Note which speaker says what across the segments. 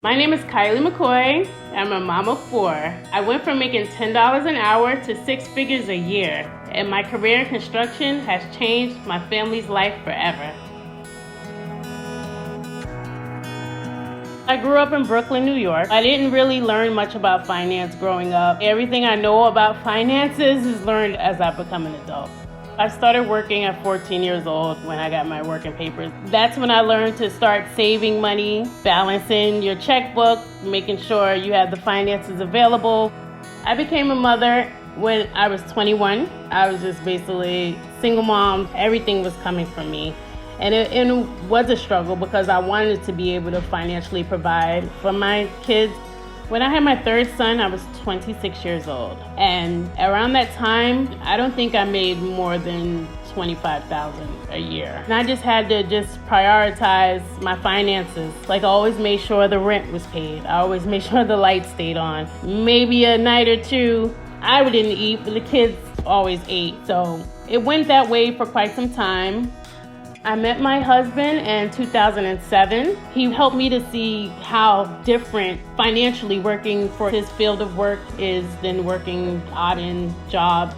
Speaker 1: My name is Kylie McCoy. I'm a mom of four. I went from making $10 an hour to 6 figures a year, and my career in construction has changed my family's life forever. I grew up in Brooklyn, New York. I didn't really learn much about finance growing up. Everything I know about finances is learned as I become an adult. I started working at 14 years old when I got my working papers. That's when I learned to start saving money, balancing your checkbook, making sure you had the finances available. I became a mother when I was 21. I was just basically single mom. Everything was coming from me. And it was a struggle because I wanted to be able to financially provide for my kids. When I had my third son, I was 26 years old. And around that time, I don't think I made more than $25,000 a year. And I just had to prioritize my finances. Like I always made sure the rent was paid. I always made sure the lights stayed on. Maybe a night or two, I didn't eat, but the kids always ate. So it went that way for quite some time. I met my husband in 2007. He helped me to see how different financially working for his field of work is than working odd-end jobs.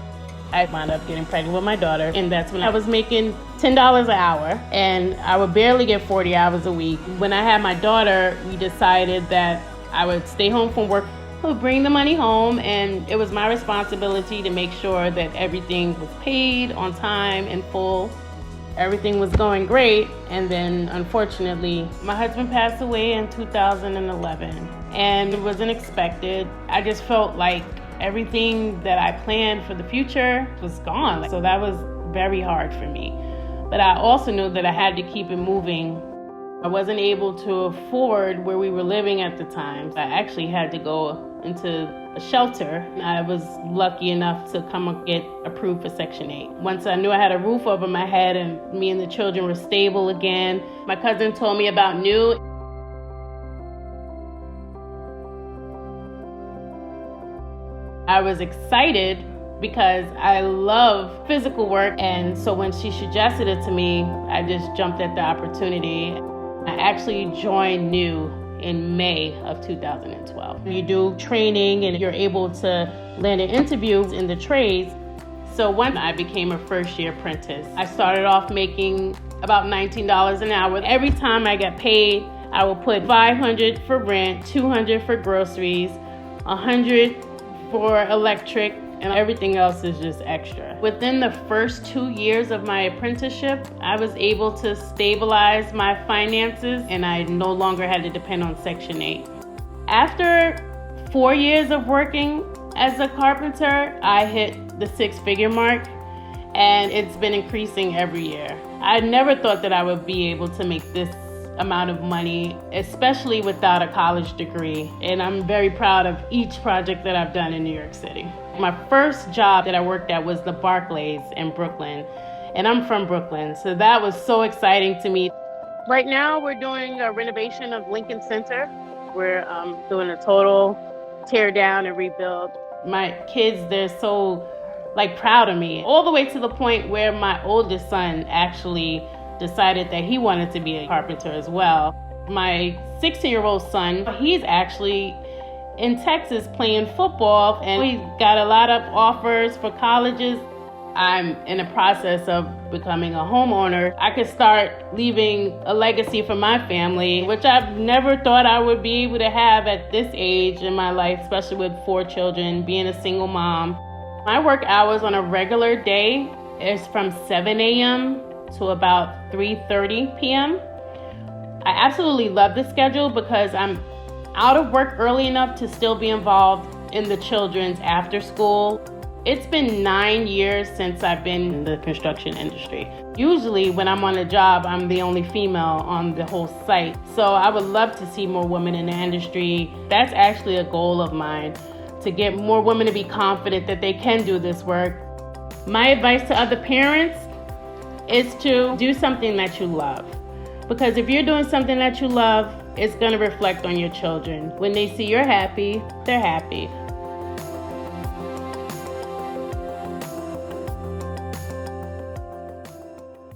Speaker 1: I wound up getting pregnant with my daughter, and that's when I was making $10 an hour, and I would barely get 40 hours a week. When I had my daughter, we decided that I would stay home from work, would bring the money home, and it was my responsibility to make sure that everything was paid on time and full. Everything was going great, and then unfortunately, my husband passed away in 2011, and it wasn't expected. I just felt like everything that I planned for the future was gone. So that was very hard for me. But I also knew that I had to keep it moving. I wasn't able to afford where we were living at the time. I actually had to go into a shelter. I was lucky enough to come and get approved for Section 8. Once I knew I had a roof over my head and me and the children were stable again, my cousin told me about New. I was excited because I love physical work, and so when she suggested it to me, I just jumped at the opportunity. I actually joined New in May of 2012. You do training and you're able to land an interview in the trades. So when I became a first-year apprentice, I started off making about $19 an hour. Every time I got paid, I would put $500 for rent, $200 for groceries, $100 for electric, and everything else is just extra. Within the first 2 years of my apprenticeship, I was able to stabilize my finances, and I no longer had to depend on Section 8. After 4 years of working as a carpenter, I hit the 6-figure mark, and it's been increasing every year. I never thought that I would be able to make this amount of money, especially without a college degree. And I'm very proud of each project that I've done in New York City. My first job that I worked at was the Barclays in Brooklyn. And I'm from Brooklyn, so that was so exciting to me. Right now, we're doing a renovation of Lincoln Center. We're doing a total tear down and rebuild. My kids, they're so proud of me, all the way to the point where my oldest son actually decided that he wanted to be a carpenter as well. My 16-year-old son, he's actually in Texas playing football, and he's got a lot of offers for colleges. I'm in the process of becoming a homeowner. I could start leaving a legacy for my family, which I've never thought I would be able to have at this age in my life, especially with 4 children, being a single mom. My work hours on a regular day is from 7 a.m. to about 3:30 p.m. I absolutely love the schedule because I'm out of work early enough to still be involved in the children's after school. It's been 9 years since I've been in the construction industry. Usually when I'm on a job, I'm the only female on the whole site. So I would love to see more women in the industry. That's actually a goal of mine, to get more women to be confident that they can do this work. My advice to other parents is to do something that you love. Because if you're doing something that you love, it's going to reflect on your children. When they see you're happy, they're happy.